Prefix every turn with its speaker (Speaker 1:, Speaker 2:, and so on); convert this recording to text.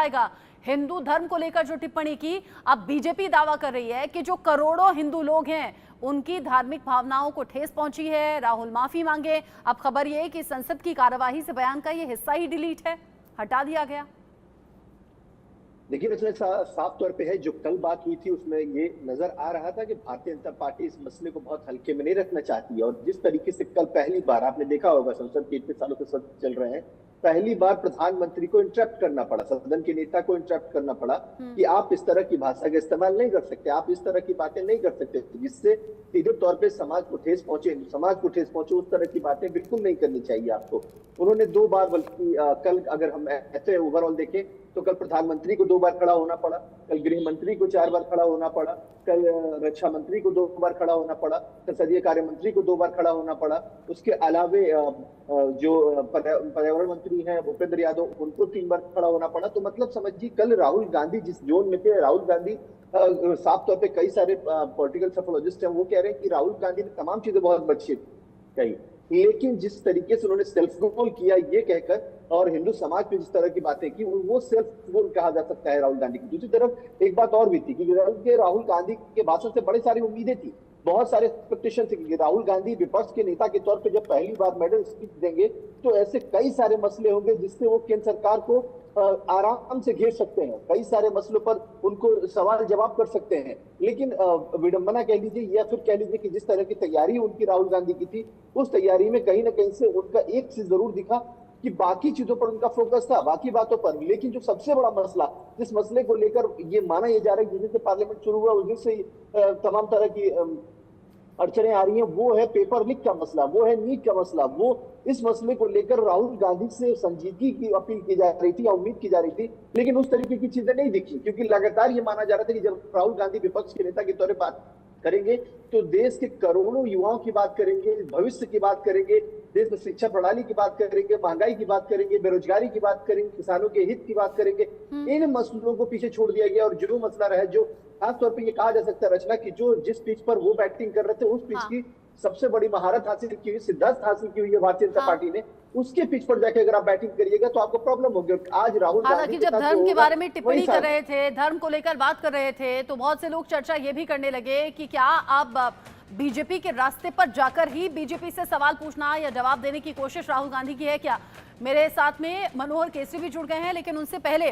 Speaker 1: जाएगा। हिंदू धर्म को लेकर जो टिप्पणी की, अब बीजेपी दावा कर रही है कि जो करोड़ों हिंदू लोग हैं उनकी धार्मिक भावनाओं को ठेस पहुंची है। राहुल माफी मांगे। अब खबर यह है कि संसद की कार्यवाही से बयान का ये हिस्सा ही डिलीट है, हटा दिया गया।
Speaker 2: देखिए, इसमें साफ तौर पे है, जो कल बात हुई थी उसमें ये नजर आ रहा था कि भारतीय जनता पार्टी इस मसले को बहुत हल्के में नहीं रखना चाहती है। और जिस तरीके से कल पहली बार आपने देखा होगा, संसद के इतने सालों से सत्र चल रहे हैं, पहली बार प्रधानमंत्री को इंटरप्ट करना पड़ा, सदन के नेता को इंटरप्ट करना पड़ा कि आप इस तरह की भाषा का इस्तेमाल नहीं कर सकते, आप इस तरह की बातें नहीं कर सकते, जिससे सीधे तौर पे समाज को ठेस पहुंचे, उस तरह की बातें बिल्कुल नहीं करनी चाहिए आपको। उन्होंने 2 बार, बल्कि कल अगर हम ऐसे ओवरऑल देखें तो कल प्रधानमंत्री को 2 बार खड़ा होना पड़ा, कल गृह मंत्री को 4 बार खड़ा होना पड़ा, कल रक्षा मंत्री को 2 बार खड़ा होना पड़ा, संसदीय कार्य मंत्री को 2 बार खड़ा होना पड़ा। उसके अलावे जो पर्यावरण मंत्री हैं भूपेंद्र यादव, उनको 3 बार खड़ा होना पड़ा। तो मतलब समझिए, कल राहुल गांधी जिस जोन में थे, राहुल गांधी साफ तौर पे कई सारे पॉलिटिकल सफोलॉजिस्ट हैं, वो कह रहे हैं कि राहुल गांधी ने तमाम चीजें बहुत अच्छी कही, लेकिन जिस तरीके से उन्होंने सेल्फ गोल किया ये कहकर, और हिंदू समाज पे जिस तरह की बातें की, वो सेल्फ गोल कहा जा सकता है राहुल गांधी की। दूसरी तरफ एक बात और भी थी कि राहुल गांधी के भाषण से बड़ी सारी उम्मीदें थी, बहुत सारे एक्सपेक्टेशन थे कि राहुल गांधी विपक्ष के नेता के तौर पे जब पहली बार मेडल स्पीच देंगे तो ऐसे कई सारे मसले होंगे जिससे वो केंद्र सरकार को आराम से घेर सकते हैं, कई सारे मसलों पर उनको सवाल जवाब कर सकते हैं। लेकिन विडंबना कह लीजिए या फिर कह लीजिए कि जिस तरह की तैयारी उनकी राहुल गांधी की थी, उस तैयारी में कहीं ना कहीं से उनका एक चीज जरूर दिखा कि बाकी चीजों पर उनका फोकस था, बाकी बातों पर। लेकिन जो सबसे बड़ा मसला, जिस मसले को लेकर ये माना यह जा रहा है जिस दिन से पार्लियामेंट शुरू हुआ उस दिन से तमाम तरह की अड़चने आ रही हैं, वो है पेपर लीक का मसला, वो है नीट का मसला। वो इस मसले को लेकर राहुल गांधी से संजीदगी की अपील की जा रही थी या उम्मीद की जा रही थी, लेकिन उस तरीके की चीजें नहीं दिखी, क्योंकि लगातार ये माना जा रहा था कि जब राहुल गांधी विपक्ष के नेता के तौर पर बात करेंगे तो देश के करोड़ों युवाओं की बात करेंगे, भविष्य की बात करेंगे, देश में शिक्षा प्रणाली की बात करेंगे, महंगाई की बात करेंगे, बेरोजगारी की बात करेंगे, किसानों के हित की बात करेंगे। इन मसलों को पीछे छोड़ दिया गया और जो मसला रहा, जो खासतौर पर ये कहा जा सकता है रचना की, जो जिस पिच पर वो बैटिंग कर रहे थे उस पिच की सबसे बड़ी महारत हासिल की हुई, सिद्धांत हासिल की हुई है भारतीय जनता पार्टी ने, उसके पिच पर जाके अगर आप बैटिंग करिएगा तो आपको प्रॉब्लम होगी। आज राहुल गांधी
Speaker 1: जब धर्म के बारे में टिप्पणी कर रहे थे, धर्म को लेकर बात कर रहे थे, तो बहुत से लोग चर्चा ये भी करने लगे कि क्या अब बीजेपी के रास्ते पर जाकर ही बीजेपी से सवाल पूछना या जवाब देने की कोशिश राहुल गांधी की है क्या? मेरे साथ में मनोहर केसरी भी जुड़ गए हैं, लेकिन उनसे पहले